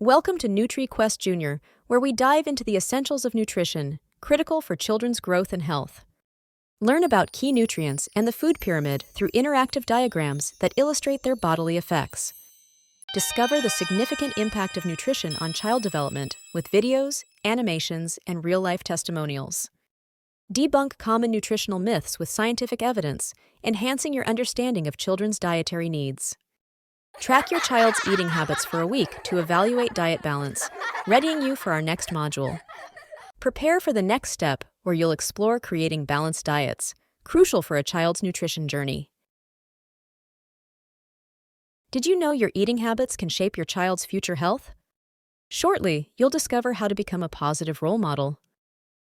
Welcome to NutriQuestJr, where we dive into the essentials of nutrition, critical for children's growth and health. Learn about key nutrients and the food pyramid through interactive diagrams that illustrate their bodily effects. Discover the significant impact of nutrition on child development with videos, animations, and real-life testimonials. Debunk common nutritional myths with scientific evidence, enhancing your understanding of children's dietary needs. Track your child's eating habits for a week to evaluate diet balance, readying you for our next module. Prepare for the next step, where you'll explore creating balanced diets, crucial for a child's nutrition journey. Did you know your eating habits can shape your child's future health? Shortly, you'll discover how to become a positive role model.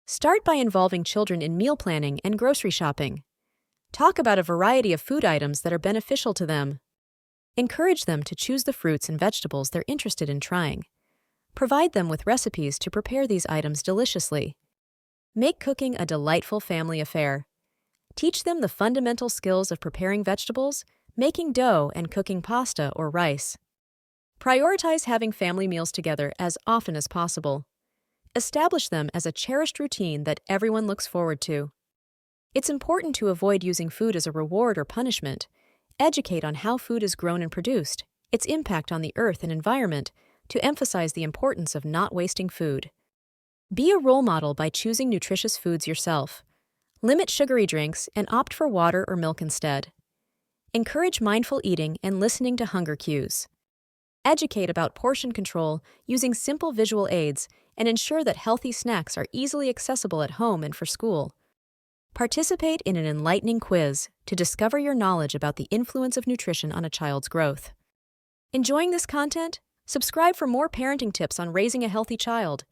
Start by involving children in meal planning and grocery shopping. Talk about a variety of food items that are beneficial to them. Encourage them to choose the fruits and vegetables they're interested in trying. Provide them with recipes to prepare these items deliciously. Make cooking a delightful family affair. Teach them the fundamental skills of preparing vegetables, making dough, and cooking pasta or rice. Prioritize having family meals together as often as possible. Establish them as a cherished routine that everyone looks forward to. It's important to avoid using food as a reward or punishment. Educate on how food is grown and produced, its impact on the earth and environment, to emphasize the importance of not wasting food. Be a role model by choosing nutritious foods yourself. Limit sugary drinks and opt for water or milk instead. Encourage mindful eating and listening to hunger cues. Educate about portion control using simple visual aids and ensure that healthy snacks are easily accessible at home and for school. Participate in an enlightening quiz to discover your knowledge about the influence of nutrition on a child's growth. Enjoying this content? Subscribe for more parenting tips on raising a healthy child.